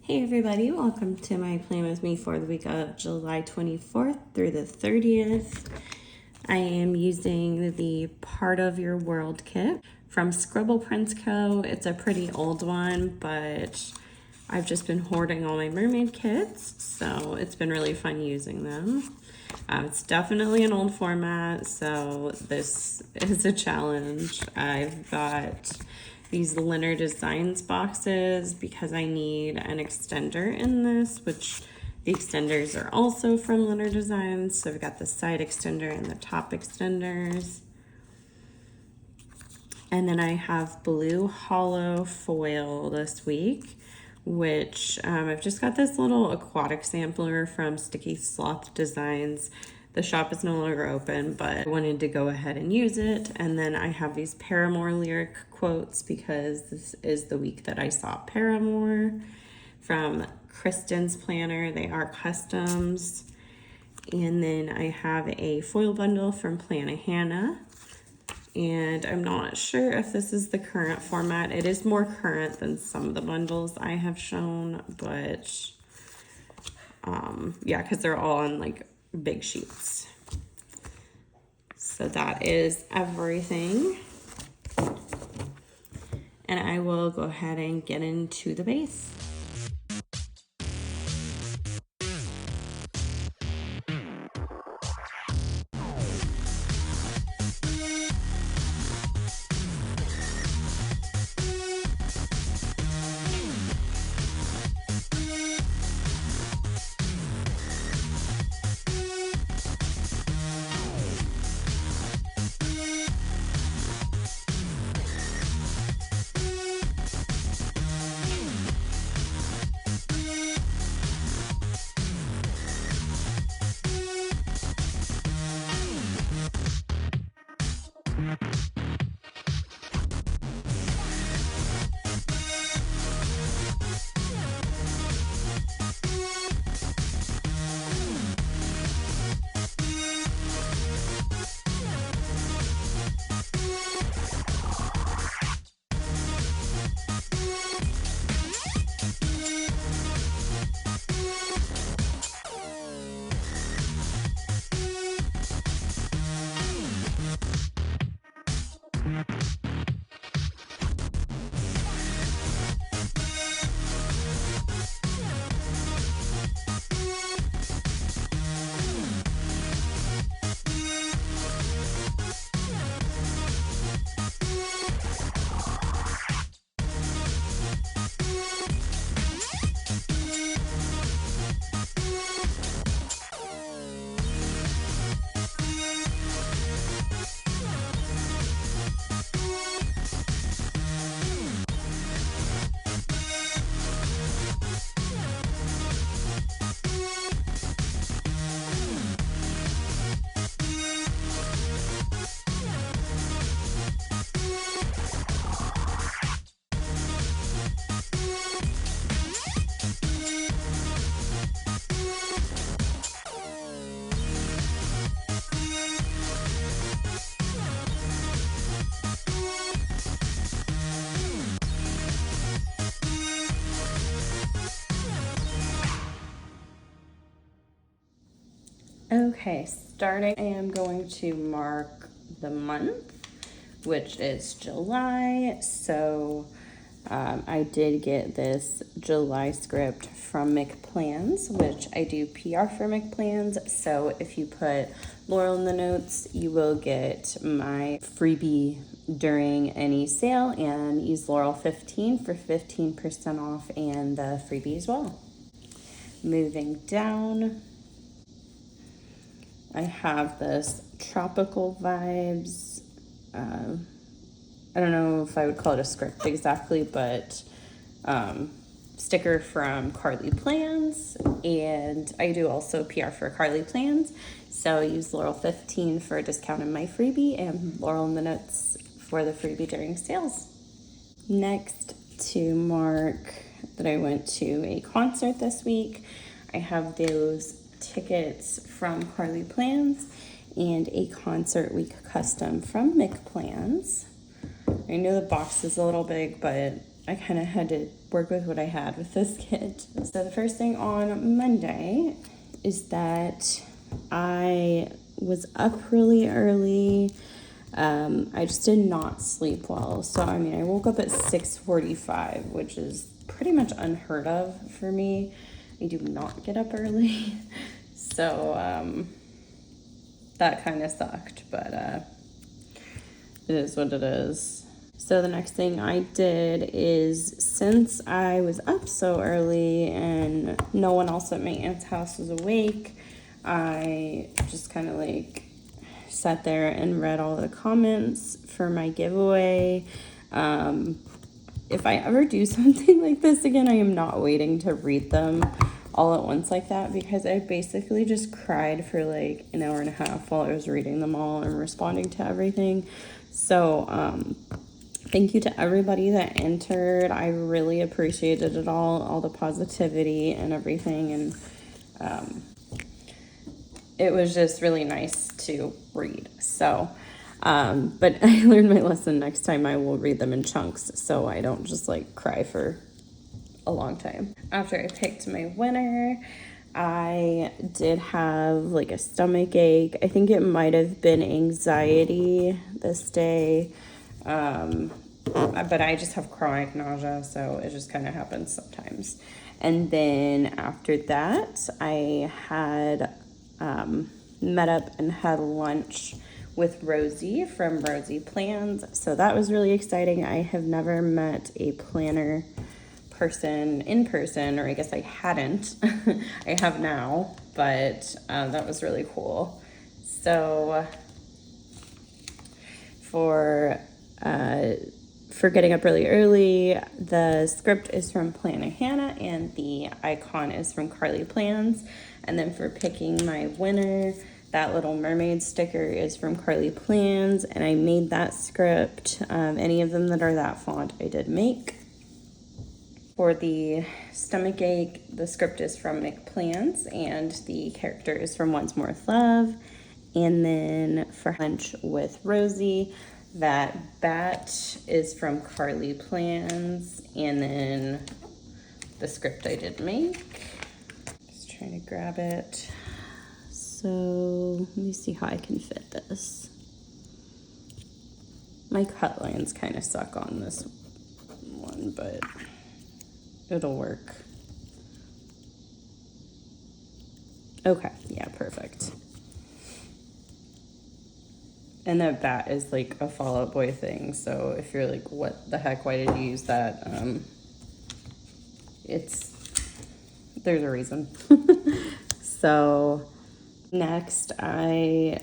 Hey everybody, welcome to my plan with me for the week of July 24th through the 30th. I am using the Part of Your World kit from Scribble Prints Co. It's a pretty old one, but I've just been hoarding all my mermaid kits, so it's been really fun using them. It's definitely an old format, so this is a challenge. I've got these Leonard Designs boxes because I need an extender in this, which the extenders are also from Leonard Designs. So I've got the side extender and the top extenders. And then I have blue hollow foil this week, which I've just got this little aquatic sampler from Sticky Sloth Designs. The shop is no longer open, but I wanted to go ahead and use it. And then I have these Paramore lyric quotes because this is the week that I saw Paramore from Kristen's planner. They are customs. And then I have a foil bundle from Plannahannah. And I'm not sure if this is the current format. It is more current than some of the bundles I have shown, but yeah, because they're all on like big sheets. So that is everything. And I will go ahead and get into the base. Okay, starting, I am going to mark the month, which is July. So I did get this July script from McPlans, which I do PR for McPlans. So if you put Laurel in the notes, you will get my freebie during any sale, and use Laurel 15 for 15% off and the freebie as well. Moving down, I have this tropical vibes. I don't know if I would call it a script exactly, but sticker from Carly Plans, and I do also PR for Carly Plans. So I use Laurel 15 for a discount in my freebie, and Laurel in the notes for the freebie during sales. Next, to mark that I went to a concert this week, I have those tickets from Carly Plans and a concert week custom from McPlans. I know the box is a little big, but I kind of had to work with what I had with this kit. So the first thing on Monday is that I was up really early. I just did not sleep well. So, I mean, I woke up at 6:45, which is pretty much unheard of for me. I do not get up early. So, that kind of sucked, but it is what it is. So the next thing I did is, since I was up so early and no one else at my aunt's house was awake, I just kind of like sat there and read all the comments for my giveaway. If I ever do something like this again, I am not waiting to read them all at once like that, because I basically just cried for like an hour and a half while I was reading them all and responding to everything. So thank you to everybody that entered. I really appreciated it all the positivity and everything, and it was just really nice to read. So but I learned my lesson. Next time I will read them in chunks so I don't just like cry for a long time. After I picked my winner, I did have like a stomach ache. I think it might have been anxiety this day, but I just have chronic nausea, so it just kind of happens sometimes. And then after that, I had met up and had lunch with Rosie from Rosie Plans. So that was really exciting. I have never met a planner person in person, or I guess I hadn't. I have now, but that was really cool. So for getting up really early, the script is from Plan Hannah and the icon is from Carly Plans. And then for picking my winner, that little mermaid sticker is from Carly Plans, and I made that script. Any of them that are that font I did make. For the stomach ache, the script is from McPlans and the character is from Once More with Love. And then for lunch with Rosie, that bat is from Carly Plans, and then the script I did make. Just trying to grab it. So let me see how I can fit this. My cut lines kind of suck on this one, but it'll work. Okay, yeah, perfect. And that bat is like a Fall Out Boy thing, so if you're like, what the heck, why did you use that? There's a reason. So next I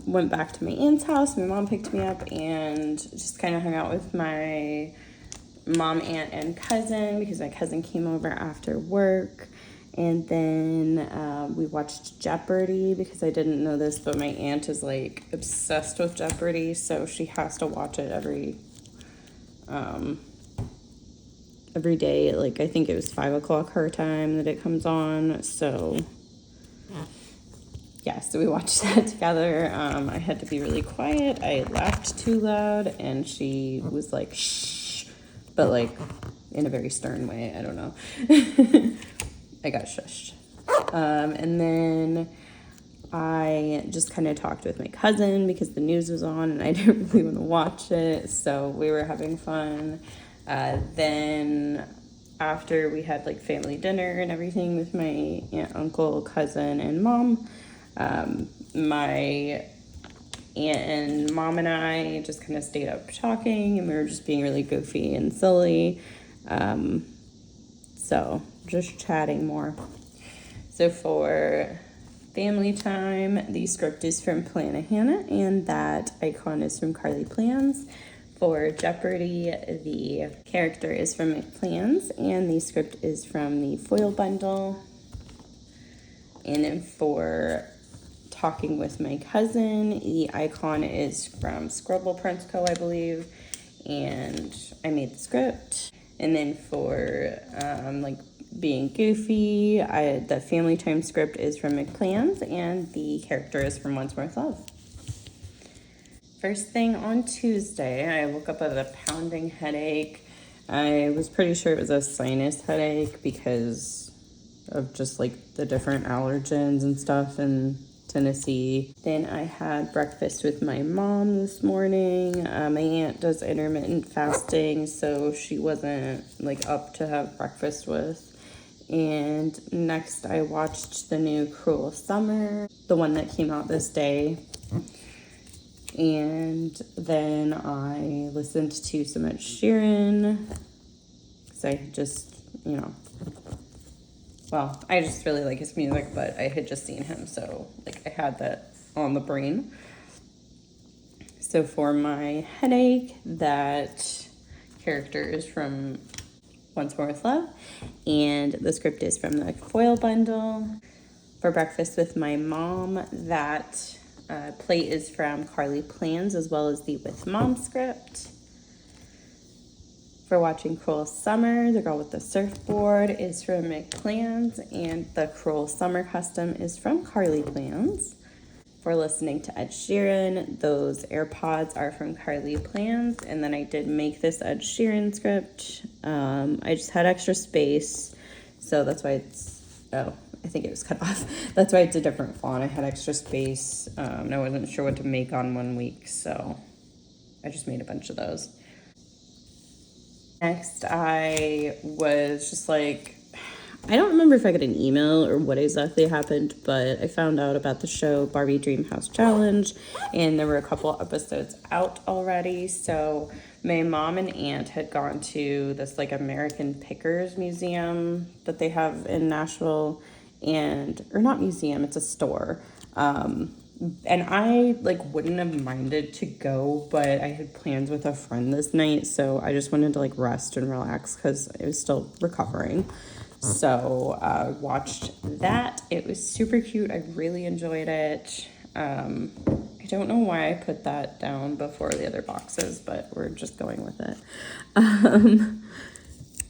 went back to my aunt's house. My mom picked me up and just kind of hung out with my mom, aunt, and cousin, because my cousin came over after work. And then we watched Jeopardy, because I didn't know this, but my aunt is like obsessed with Jeopardy, so she has to watch it every day. Like, I think it was 5 o'clock her time that it comes on. So yeah, so we watched that together. I had to be really quiet. I laughed too loud, and she was like, shh, but like in a very stern way. I don't know. I got shushed. And then I just kind of talked with my cousin because the news was on and I didn't really want to watch it. So we were having fun. Then after we had like family dinner and everything with my aunt, uncle, cousin, and mom, my aunt and mom and I just kind of stayed up talking, and we were just being really goofy and silly. So just chatting more. So for family time, the script is from Plan Hannah and that icon is from Carly Plans. For Jeopardy, the character is from McPlans and the script is from the foil bundle. And then for talking with my cousin, the icon is from Scribble Prince Co., I believe, and I made the script. And then for like being goofy, the family time script is from McPlans and the character is from Once More with Love. First thing on Tuesday, I woke up with a pounding headache. I was pretty sure it was a sinus headache because of just like the different allergens and stuff in Tennessee. Then I had breakfast with my mom this morning. My aunt does intermittent fasting, so she wasn't like up to have breakfast with. And next I watched the new Cruel Summer, the one that came out this day. And then I listened to some Ed Sheeran, because I just, well, I just really like his music, but I had just seen him, so like I had that on the brain. So for my headache, that character is from Once More with Love, and the script is from the foil bundle. For breakfast with my mom, that plate is from Carly Plans, as well as the With Mom script. For watching Cruel Summer, the girl with the surfboard is from McPlans, and the Cruel Summer custom is from Carly Plans. For listening to Ed Sheeran, those AirPods are from Carly Plans, and then I did make this Ed Sheeran script. I just had extra space, so that's why it's, oh, I think it was cut off. That's why it's a different font. I had extra space, and I wasn't sure what to make on 1 week, so I just made a bunch of those. Next, I was just like, I don't remember if I got an email or what exactly happened, but I found out about the show Barbie Dreamhouse Challenge, and there were a couple episodes out already. So my mom and aunt had gone to this like American Pickers museum that they have in Nashville, or not museum, it's a store. And I like wouldn't have minded to go, but I had plans with a friend this night, so I just wanted to like rest and relax because I was still recovering. So watched that. It was super cute. I really enjoyed it. I don't know why I put that down before the other boxes, but we're just going with it.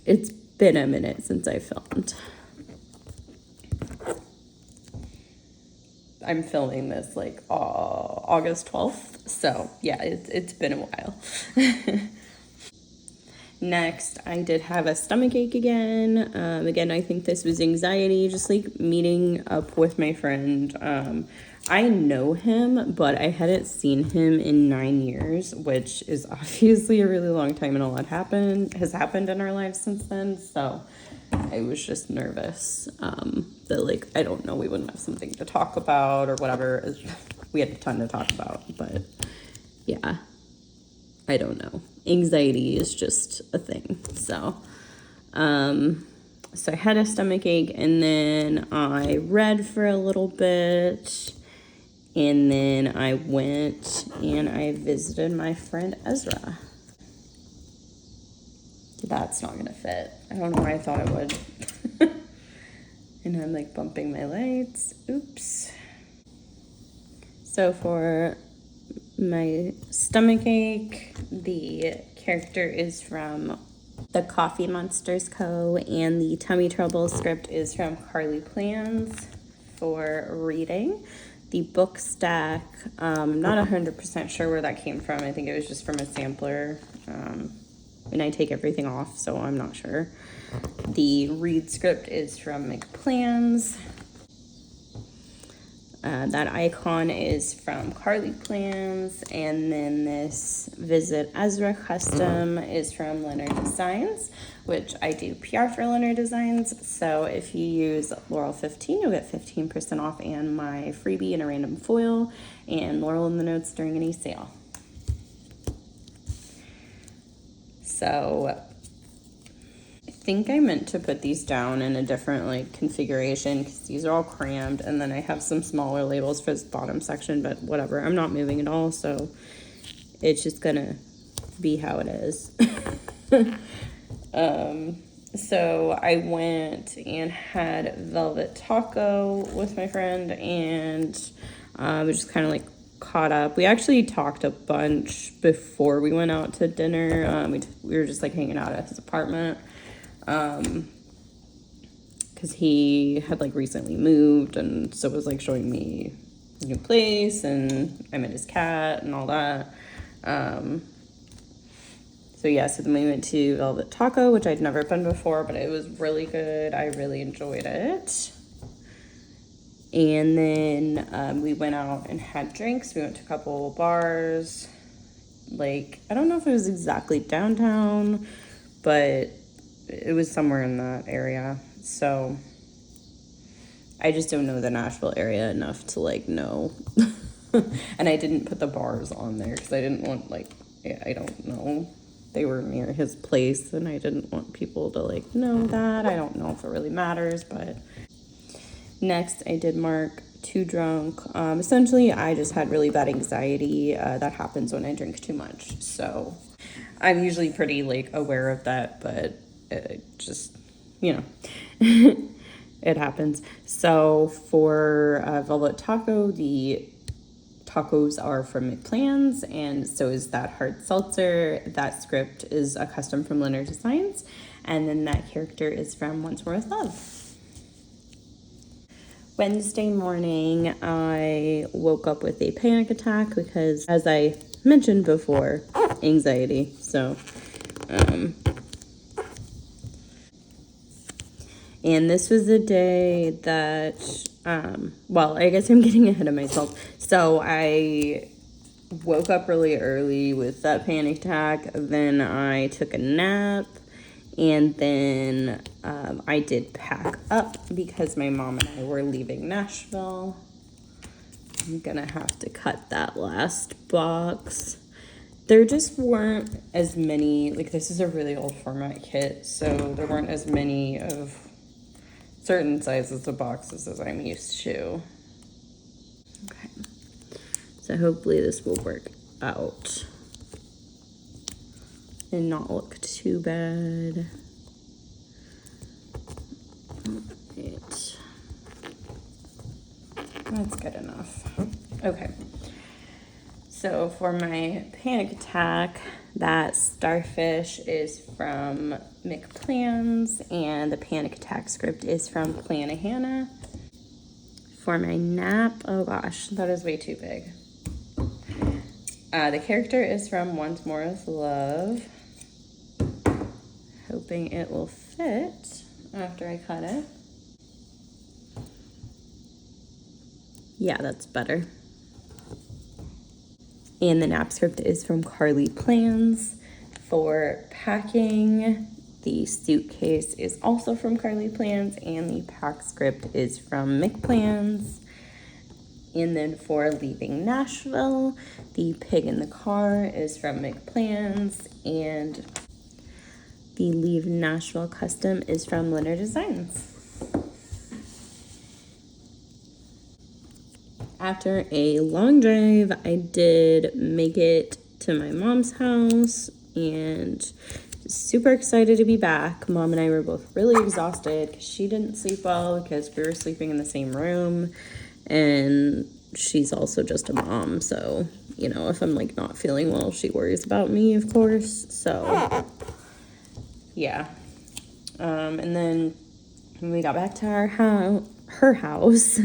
It's been a minute since I filmed. I'm filming this like August 12th. So yeah, it's been a while. Next, I did have a stomach ache again. Again, I think this was anxiety, just like meeting up with my friend. I know him, but I hadn't seen him in 9 years, which is obviously a really long time, and a lot has happened in our lives since then. So I was just nervous that like, I don't know, we wouldn't have something to talk about or whatever. We had a ton to talk about, but yeah, I don't know. Anxiety is just a thing. So I had a stomach ache, and then I read for a little bit, and then I went and I visited my friend Ezra. That's not gonna fit. I don't know why I thought it would. And I'm like bumping my lights. Oops. So for my stomach ache, the character is from the Coffee Monsters Co., and the tummy trouble script is from Carly Plans. For reading, the book stack, I'm not 100% sure where that came from. I think it was just from a sampler. And I take everything off, so I'm not sure. The read script is from McPlans. That icon is from Carly Plans, and then this Visit Ezra custom is from Leonard Designs, which I do PR for Leonard Designs. So if you use Laurel 15, you'll get 15% off and my freebie and a random foil and Laurel in the notes during any sale. So I think I meant to put these down in a different like configuration because these are all crammed, and then I have some smaller labels for this bottom section, but whatever, I'm not moving at all, so it's just gonna be how it is. So I went and had velvet taco with my friend, and we just kind of like caught up. We actually talked a bunch before we went out to dinner. We were just like hanging out at his apartment because he had like recently moved, and so was like showing me a new place, and I met his cat and all that. So yeah, so then we went to Velvet Taco, which I'd never been before, but it was really good. I really enjoyed it. And then we went out and had drinks. We went to a couple bars. Like, I don't know if it was exactly downtown, but it was somewhere in that area. So I just don't know the Nashville area enough to like know. And I didn't put the bars on there because I didn't want like, yeah, I don't know. They were near his place and I didn't want people to like know that. I don't know if it really matters, but next I did mark too drunk. Essentially I just had really bad anxiety. That happens when I drink too much. So I'm usually pretty like aware of that, but it just, you know, it happens. So for Velvet Taco, the tacos are from McPlan's, and so is that hard seltzer. That script is a custom from Leonard Designs, and then that character is from Once More With Love. Wednesday morning, I woke up with a panic attack because, as I mentioned before, anxiety. So, and this was the day that, well, I guess I'm getting ahead of myself. So I woke up really early with that panic attack. Then I took a nap. And then I did pack up because my mom and I were leaving Nashville. I'm gonna have to cut that last box. There just weren't as many, like this is a really old format kit, so there weren't as many of certain sizes of boxes as I'm used to. Okay, so hopefully this will work out and not look too bad. Right. That's good enough. Okay. So for my panic attack, that starfish is from McPlan's and the panic attack script is from Plannahannah. For my nap, oh gosh, that is way too big. The character is from Once More With Love. Hoping it will fit after I cut it. Yeah, that's better. And the nap script is from Carly Plans. For packing, the suitcase is also from Carly Plans, and the pack script is from McPlan's. And then for leaving Nashville, the pig in the car is from McPlan's, and the Leave Nashville custom is from Leonard Designs. After a long drive, I did make it to my mom's house and super excited to be back. Mom and I were both really exhausted because she didn't sleep well because we were sleeping in the same room, and she's also just a mom, so you know, if I'm like not feeling well, she worries about me, of course. So yeah. And then when we got back to her house,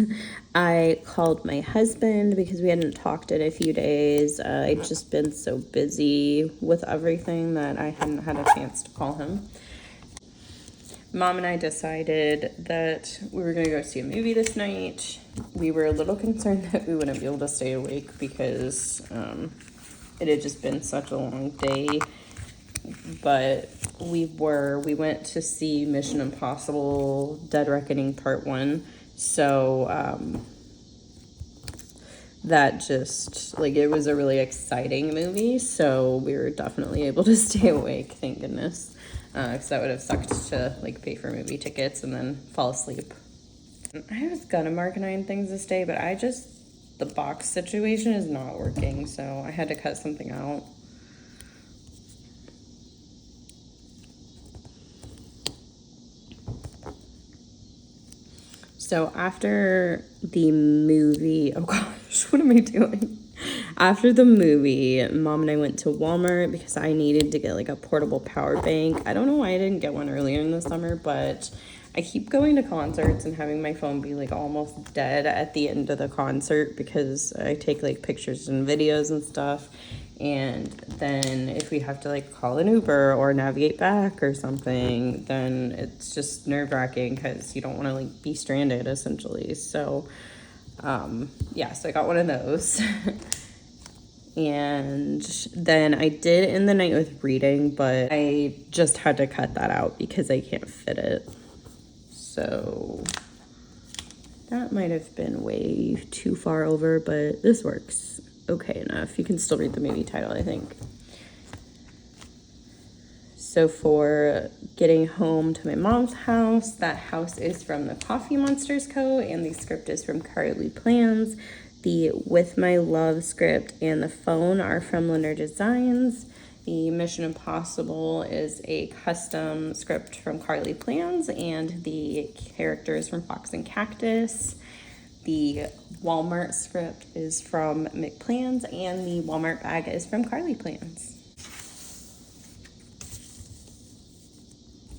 I called my husband because we hadn't talked in a few days. I'd just been so busy with everything that I hadn't had a chance to call him. Mom and I decided that we were gonna go see a movie this night. We were a little concerned that we wouldn't be able to stay awake because it had just been such a long day. But we went to see Mission Impossible Dead Reckoning Part 1. So that just, like, it was a really exciting movie. So we were definitely able to stay awake, thank goodness. Because that would have sucked to, like, pay for movie tickets and then fall asleep. I was gonna mark 9 things this day, but the box situation is not working. So I had to cut something out. So after the movie, oh gosh, what am I doing? After the movie, Mom and I went to Walmart because I needed to get like a portable power bank. I don't know why I didn't get one earlier in the summer, but I keep going to concerts and having my phone be like almost dead at the end of the concert because I take like pictures and videos and stuff. And then if we have to like call an Uber or navigate back or something, then it's just nerve-wracking because you don't want to like be stranded essentially. So yeah, so I got one of those. And then I did end the night with reading, but I just had to cut that out because I can't fit it. So that might have been way too far over, but this works okay enough. You can still read the movie title, I think. So for getting home to my mom's house, that house is from the Coffee Monsters Co. and the script is from Carly Plans. The With My Love script and the phone are from Leonard Designs. The Mission Impossible is a custom script from Carly Plans, and the characters from Fox and Cactus. The Walmart script is from McPlans, and the Walmart bag is from Carly Plans.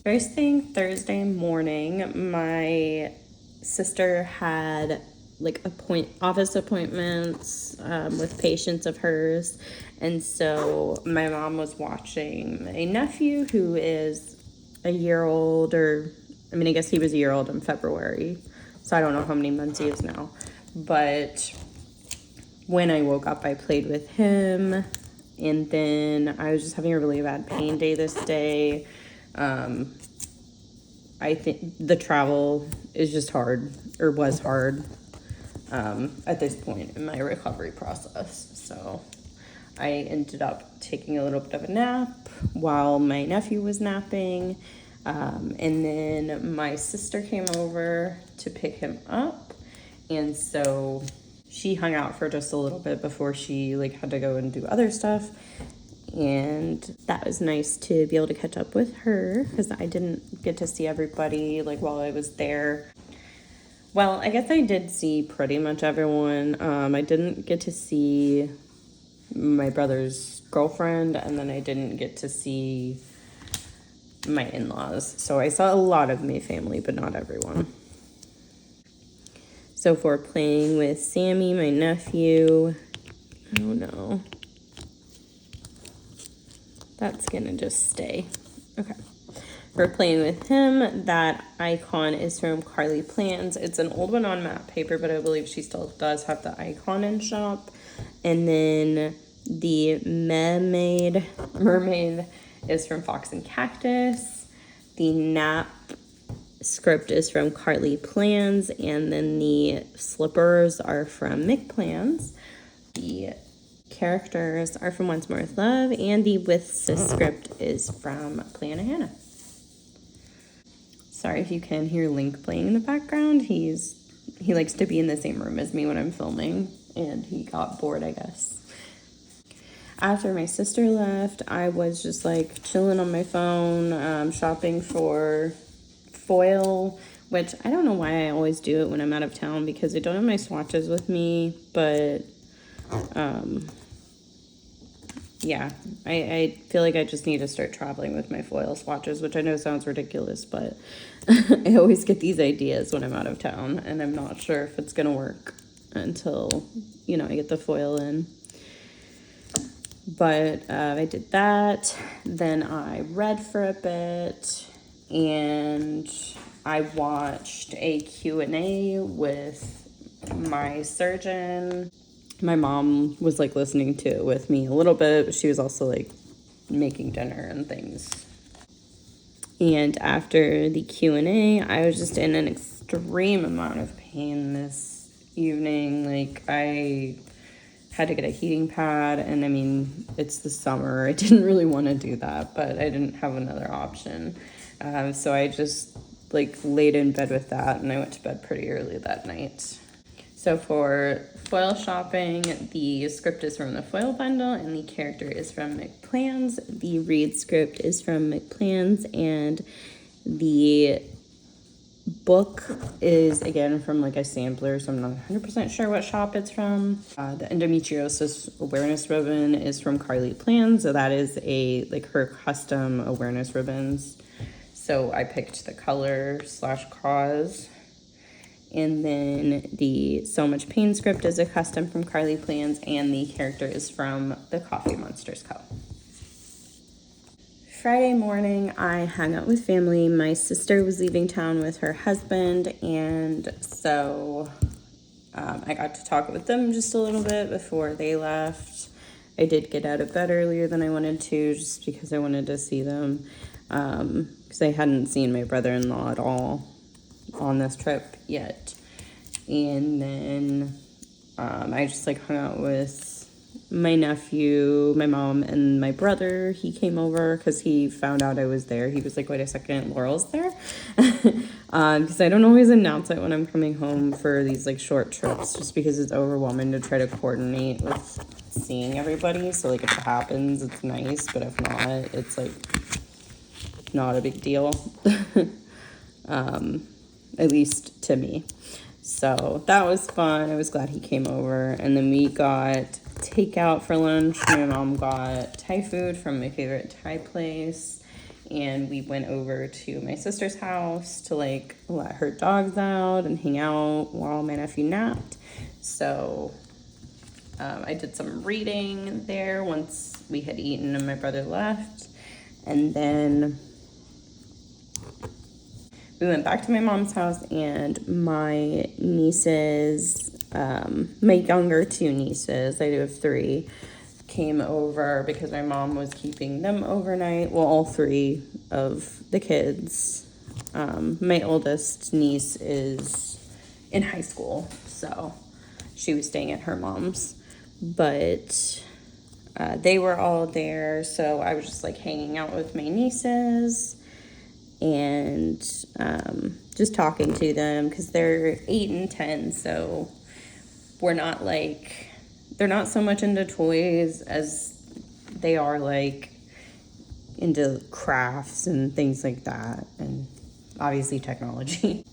First thing Thursday morning, my sister had like office appointments with patients of hers, and so my mom was watching a nephew who is a year old, or I mean I guess he was a year old in February, so I don't know how many months he is now, but when I woke up I played with him, and then I was just having a really bad pain day this day. I think the travel is just hard, or was hard, at this point in my recovery process. So I ended up taking a little bit of a nap while my nephew was napping. And then my sister came over to pick him up. And so she hung out for just a little bit before she like had to go and do other stuff. And that was nice to be able to catch up with her because I didn't get to see everybody like while I was there. Well, I guess I did see pretty much everyone. I didn't get to see my brother's girlfriend, and then I didn't get to see my in-laws. So I saw a lot of my family, but not everyone. So for playing with Sammy, my nephew, oh no. That's gonna just stay. Okay. For playing with him, that icon is from Carly Plans. It's an old one on matte paper, but I believe she still does have the icon in shop. And then the mermaid is from Fox and Cactus. The nap script is from Carly Plans, and then the slippers are from McPlans. The characters are from Once More With Love, and the With Sis script is from Plana Hannah. Sorry if you can hear Link playing in the background. He likes to be in the same room as me when I'm filming, and he got bored, I guess. After my sister left, I was just like chilling on my phone, shopping for foil, which I don't know why I always do it when I'm out of town because I don't have my swatches with me, but yeah, I feel like I just need to start traveling with my foil swatches, which I know sounds ridiculous, but I always get these ideas when I'm out of town, and I'm not sure if it's gonna work until, I get the foil in. But I did that. Then I read for a bit, and I watched a Q&A with my surgeon. My mom was like listening to it with me a little bit, but she was also like making dinner and things. And after the Q&A, I was just in an extreme amount of pain this evening. Like I had to get a heating pad, and I mean, it's the summer. I didn't really want to do that, but I didn't have another option. So I just like laid in bed with that, and I went to bed pretty early that night. So for foil shopping, the script is from the foil bundle and the character is from McPlans. The read script is from McPlans, and the book is again from like a sampler, so I'm not 100% sure what shop it's from. The endometriosis awareness ribbon is from Carly Plans, so that is her custom awareness ribbons. So I picked the color /cause. And then the So Much Pain script is a custom from Carly Plans, and the character is from the Coffee Monsters Co. Friday morning, I hung out with family. My sister was leaving town with her husband, and so I got to talk with them just a little bit before they left. I did get out of bed earlier than I wanted to, just because I wanted to see them, because I hadn't seen my brother-in-law at all on this trip yet. And then I just like hung out with my nephew, my mom, and my brother. He came over because he found out I was there. He was like, wait a second, Laurel's there? Because I don't always announce it when I'm coming home for these like short trips, just because it's overwhelming to try to coordinate with seeing everybody. So like if it happens, it's nice, but if not, it's like not a big deal. At least to me. So that was fun. I was glad he came over. And then we got takeout for lunch. My mom got Thai food from my favorite Thai place. And we went over to my sister's house to like let her dogs out and hang out while my nephew napped. So I did some reading there once we had eaten and my brother left. And then we went back to my mom's house, and my nieces, my younger two nieces, I do have three, came over because my mom was keeping them overnight. Well, all three of the kids. My oldest niece is in high school, so she was staying at her mom's. But they were all there, so I was just like hanging out with my nieces and just talking to them, because they're 8 and 10, so we're not like, they're not so much into toys as they are like into crafts and things like that, and obviously technology.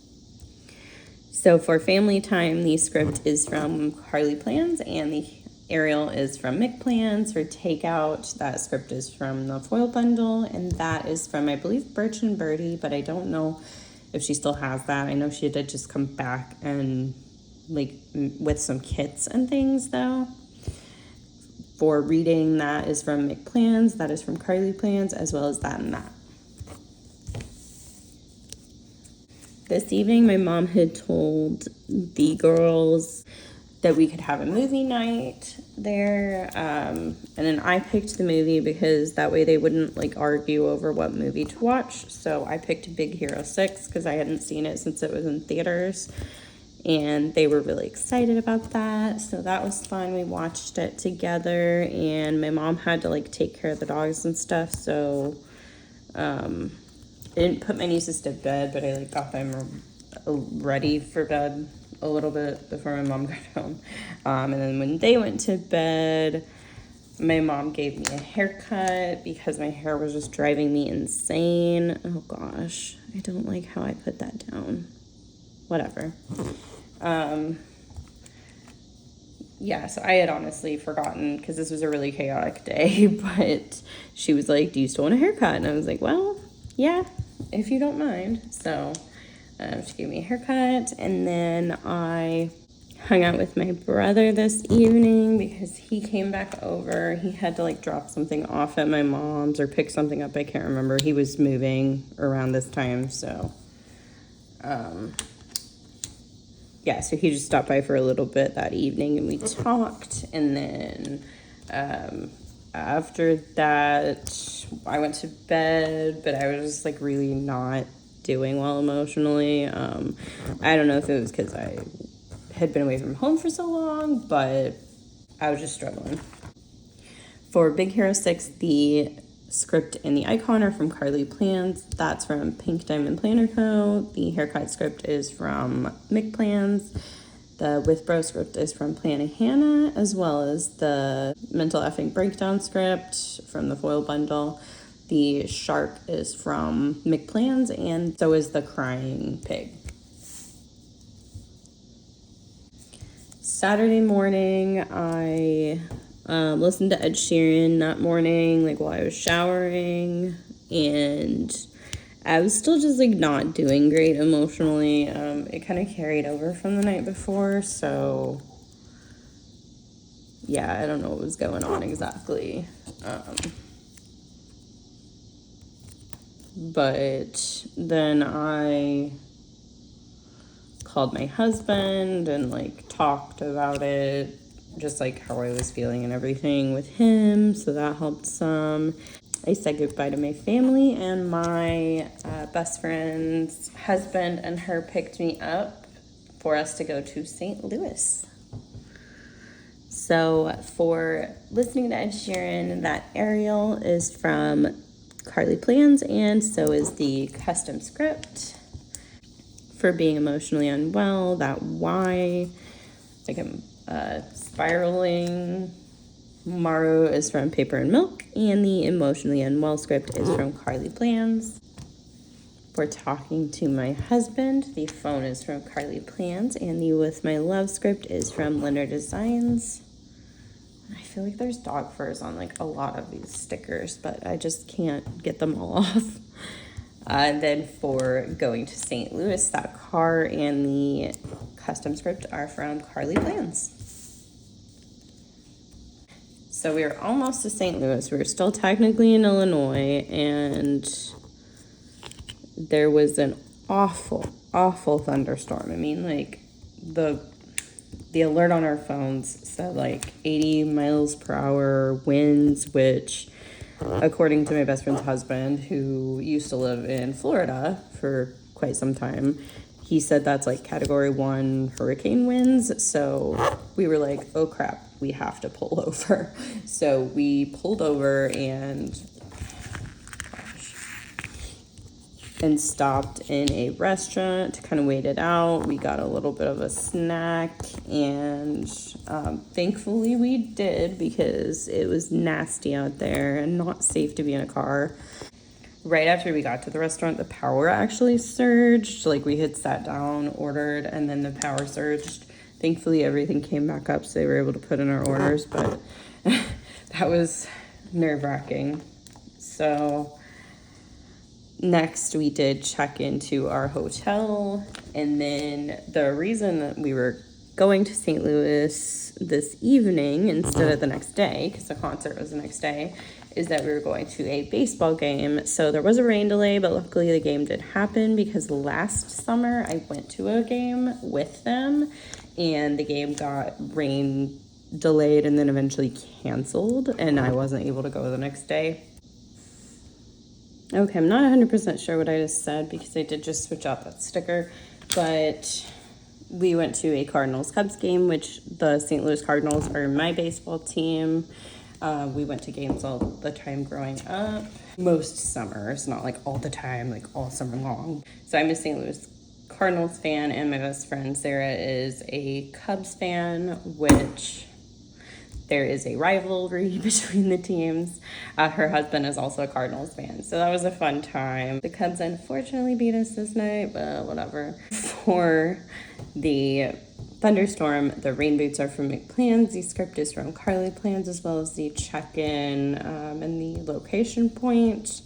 So for family time, the script is from Carly Plans, and the Ariel is from Mick Plans. For takeout, that script is from the Foil Bundle, and that is from, I believe, Birch and Birdie, but I don't know if she still has that. I know she did just come back and like with some kits and things though. For reading, that is from Mick Plans, that is from Carly Plans, as well as that and that. This evening, my mom had told the girls that we could have a movie night there, and then I picked the movie because that way they wouldn't like argue over what movie to watch. So I picked Big Hero 6 because I hadn't seen it since it was in theaters, and they were really excited about that. So that was fun. We watched it together, and my mom had to like take care of the dogs and stuff, so I didn't put my nieces to bed, but I like got them ready for bed a little bit before my mom got home. And then when they went to bed, my mom gave me a haircut because my hair was just driving me insane. Oh gosh, I don't like how I put that down. Whatever. Yeah, so I had honestly forgotten because this was a really chaotic day, but she was like, do you still want a haircut? And I was like, well, yeah, if you don't mind. So she gave me a haircut, and then I hung out with my brother this evening because he came back over. He had to like drop something off at my mom's or pick something up. I can't remember. He was moving around this time, so yeah, so he just stopped by for a little bit that evening, and we talked, and then after that I went to bed, but I was just like really not doing well emotionally. I don't know if it was because I had been away from home for so long, but I was just struggling. For Big Hero 6, the script and the icon are from Carly Plans. That's from Pink Diamond Planner Co. The haircut script is from Mick Plans. The With Bro script is from Plan Hannah, as well as the Mental Effing Breakdown script from the Foil Bundle. The shark is from Mick Plans, and so is the Crying Pig. Saturday morning, I listened to Ed Sheeran that morning, like while I was showering, and I was still just like not doing great emotionally. It kind of carried over from the night before, so yeah, I don't know what was going on exactly. But then I called my husband and like talked about it, just like how I was feeling and everything with him, so that helped some. I said goodbye to my family, and my best friend's husband and her picked me up for us to go to St. Louis. So for listening to Ed Sheeran, that Ariel is from Carly Plans, and so is the custom script. For being emotionally unwell, that why, like I'm spiraling. Maru is from Paper and Milk, and the emotionally unwell script is from Carly Plans. For talking to my husband, the phone is from Carly Plans, and the with my love script is from Leonard Designs. I feel like there's dog furs on like a lot of these stickers, but I just can't get them all off. Then for going to St. Louis, that car and the custom script are from Carly Plans. So we were almost to St. Louis. We were still technically in Illinois, and there was an awful, awful thunderstorm. I mean, like the alert on our phones said like 80 miles per hour winds, which according to my best friend's husband, who used to live in Florida for quite some time, he said that's like category 1 hurricane winds. So we were like, oh crap, we have to pull over. So we pulled over and stopped in a restaurant to kind of wait it out. We got a little bit of a snack, and thankfully we did, because it was nasty out there and not safe to be in a car. Right after we got to the restaurant, the power actually surged. Like we had sat down, ordered, and then the power surged. Thankfully everything came back up, so they were able to put in our orders, but that was nerve-wracking. So next, we did check into our hotel, and then the reason that we were going to St. Louis this evening instead of the next day, because the concert was the next day, is that we were going to a baseball game. So there was a rain delay, but luckily the game did happen, because last summer I went to a game with them, and the game got rain delayed and then eventually canceled, and I wasn't able to go the next day. Okay, I'm not 100% sure what I just said, because I did just switch out that sticker, but we went to a Cardinals-Cubs game, which the St. Louis Cardinals are my baseball team. We went to games all the time growing up. Most summers, not like all the time, like all summer long. So I'm a St. Louis Cardinals fan, and my best friend Sarah is a Cubs fan, which there is a rivalry between the teams. Her husband is also a Cardinals fan, so that was a fun time. The Cubs unfortunately beat us this night, but whatever. For the thunderstorm, the rain boots are from McPlans. The script is from Carly Plans, as well as the check-in and the location point.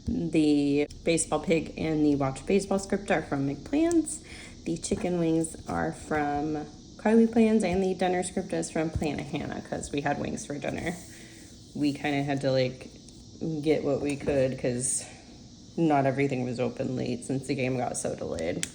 The baseball pig and the watch baseball script are from McPlans. The chicken wings are from Carly Plans, and the dinner script is from Planet Hannah, because we had wings for dinner. We kind of had to like get what we could, because not everything was open late since the game got so delayed.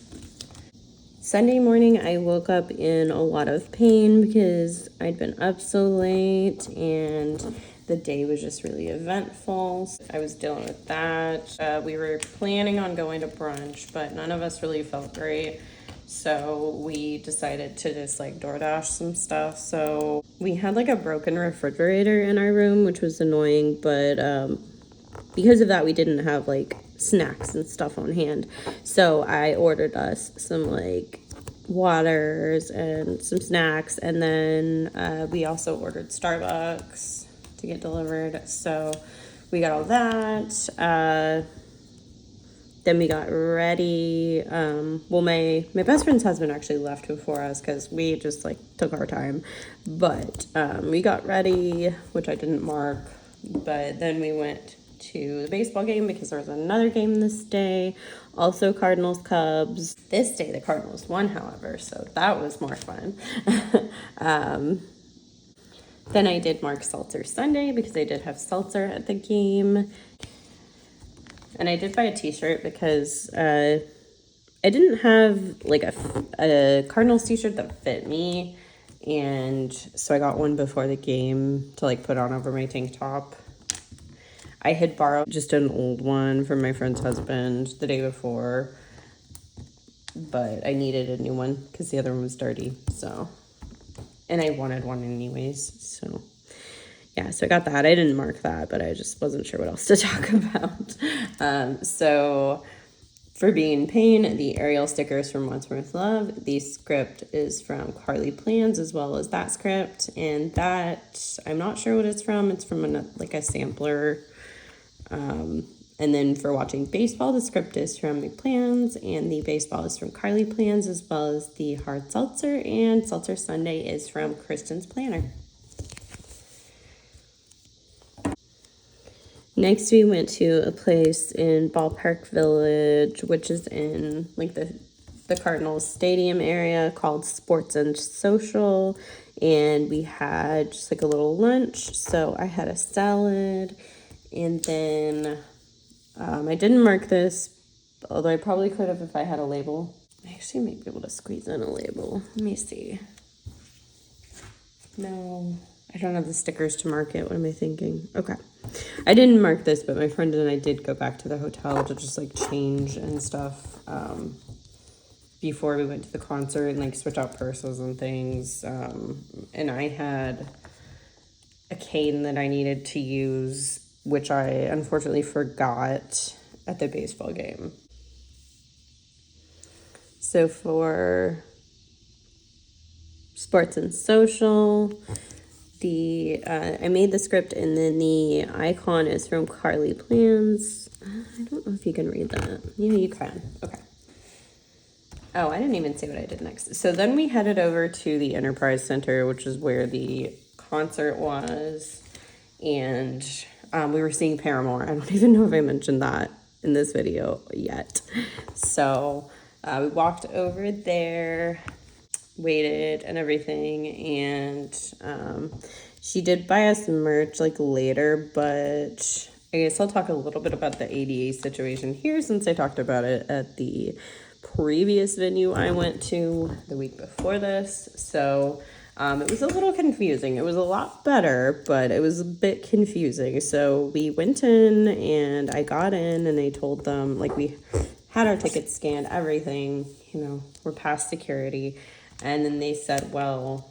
Sunday morning, I woke up in a lot of pain because I'd been up so late, and the day was just really eventful. I was dealing with that. We were planning on going to brunch, but none of us really felt great. So we decided to just like DoorDash some stuff. So we had like a broken refrigerator in our room, which was annoying, but because of that, we didn't have like snacks and stuff on hand. So I ordered us some like waters and some snacks, and then we also ordered Starbucks to get delivered. So we got all that. Then we got ready. Well, my best friend's husband actually left before us, because we just like took our time. But we got ready, which I didn't mark. But then we went to the baseball game because there was another game this day. Also Cardinals Cubs. This day the Cardinals won, however, so that was more fun. Then I did mark Seltzer Sunday because they did have seltzer at the game. And I did buy a t-shirt because I didn't have like a Cardinals t-shirt that fit me. And so I got one before the game to like put on over my tank top. I had borrowed just an old one from my friend's husband the day before, but I needed a new one because the other one was dirty. So, and I wanted one anyways. So yeah, so I got that. I didn't mark that, but I just wasn't sure what else to talk about. So for being in pain, the Ariel stickers from What's Worth Love. The script is from Carly Plans as well as that script. And that, I'm not sure what it's from. It's from like a sampler. And then for watching baseball, the script is from McPlans and the baseball is from Carly Plans as well as the hard seltzer. And Seltzer Sunday is from Kristen's Planner. Next, we went to a place in Ballpark Village, which is in like the Cardinals Stadium area called Sports and Social. And we had just like a little lunch. So I had a salad and then I didn't mark this, although I probably could have if I had a label. I actually might be able to squeeze in a label. Let me see. No, I don't have the stickers to mark it. What am I thinking? Okay. I didn't mark this, but my friend and I did go back to the hotel to just like change and stuff before we went to the concert and like switch out purses and things. And I had a cane that I needed to use, which I unfortunately forgot at the baseball game. So for Sports and Social, I made the script and then the icon is from Carly Plans. I don't know if you can read that. Yeah, you can. Okay. Oh, I didn't even say what I did next. So then we headed over to the Enterprise Center, which is where the concert was. And we were seeing Paramore. I don't even know if I mentioned that in this video yet. So we walked over there, waited and everything, and she did buy us merch like later, but I guess I'll talk a little bit about the ADA situation here since I talked about it at the previous venue I went to the week before this. So it was a little confusing. It was a lot better, but it was a bit confusing. So we went in and I got in and I told them, like, we had our tickets scanned, everything, you know, we're past security. And then they said, well,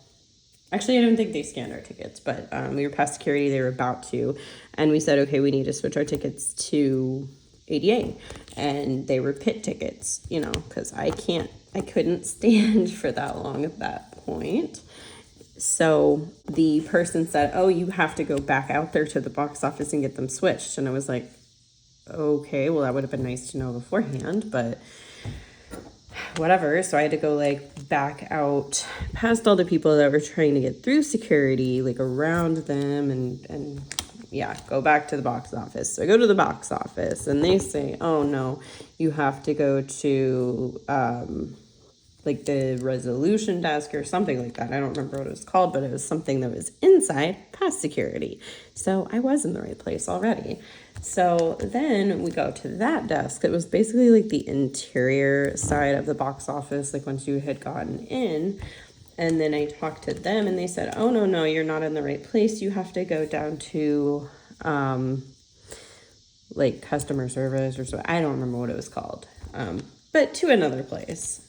actually, I don't think they scanned our tickets, but we were past security. They were about to. And we said, okay, we need to switch our tickets to ADA. And they were pit tickets, you know, because I couldn't stand for that long at that point. So the person said, oh, you have to go back out there to the box office and get them switched. And I was like, okay, well, that would have been nice to know beforehand, but whatever. So I had to go like back out past all the people that were trying to get through security, like around them and yeah, go back to the box office. So I go to the box office and they say, oh no, you have to go to like the resolution desk or something like that. I don't remember what it was called, but it was something that was inside past security. So I was in the right place already. So then we go to that desk. It was basically like the interior side of the box office, like once you had gotten in. And then I talked to them and they said, oh, no, you're not in the right place. You have to go down to like customer service or so. I don't remember what it was called, but to another place.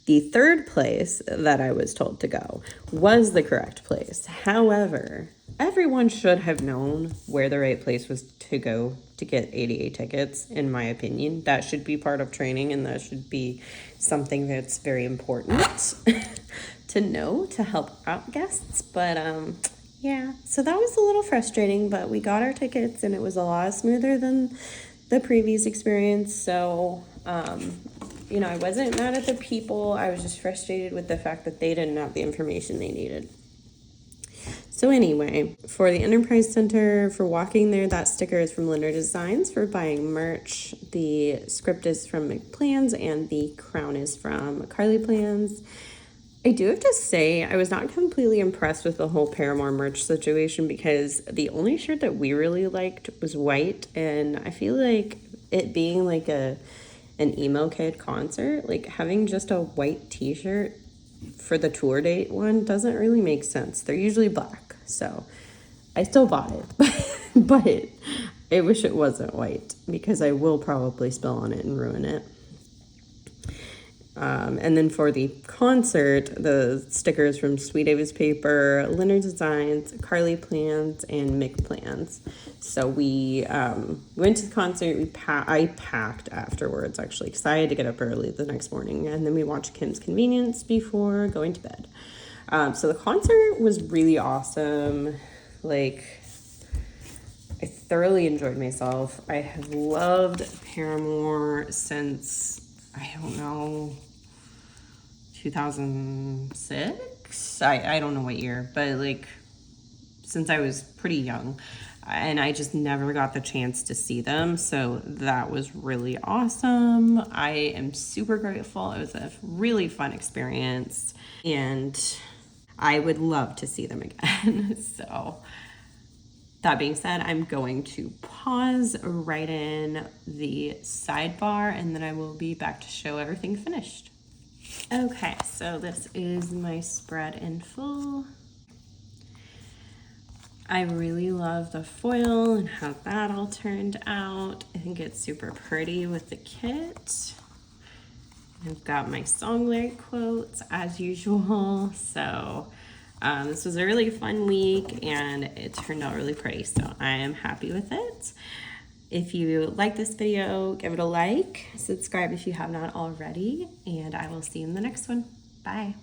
The third place that I was told to go was the correct place. However, everyone should have known where the right place was to go to get ADA tickets, in my opinion. That should be part of training, and that should be something that's very important to know to help out guests. But yeah, so that was a little frustrating, but we got our tickets and it was a lot smoother than the previous experience. So you know, I wasn't mad at the people. I was just frustrated with the fact that they didn't have the information they needed. So anyway, for the Enterprise Center, for walking there, that sticker is from Linder Designs. For buying merch, the script is from McPlans and the crown is from Carly Plans. I do have to say, I was not completely impressed with the whole Paramore merch situation because the only shirt that we really liked was white, and I feel like it being like an emo kid concert, like having just a white t-shirt for the tour date one doesn't really make sense. They're usually black, so I still bought it, but I wish it wasn't white because I will probably spill on it and ruin it. And then for the concert, the stickers from Sweet Ava's Paper, Linder Designs, Carly Plans, and Mick Plans. So we went to the concert. I packed afterwards, actually, because I had to get up early the next morning. And then we watched Kim's Convenience before going to bed. So the concert was really awesome. Like, I thoroughly enjoyed myself. I have loved Paramore since, I don't know, 2006? I don't know what year, but like since I was pretty young, and I just never got the chance to see them, so that was really awesome. I am super grateful. It was a really fun experience, and I would love to see them again. So that being said, I'm going to pause right in the sidebar, and then I will be back to show everything finished. Okay, so this is my spread in full. I really love the foil and how that all turned out. I think it's super pretty with the kit. I've got my song lyric quotes as usual. So this was a really fun week and it turned out really pretty. So I am happy with it. If you like this video, give it a like, subscribe if you have not already, and I will see you in the next one. Bye.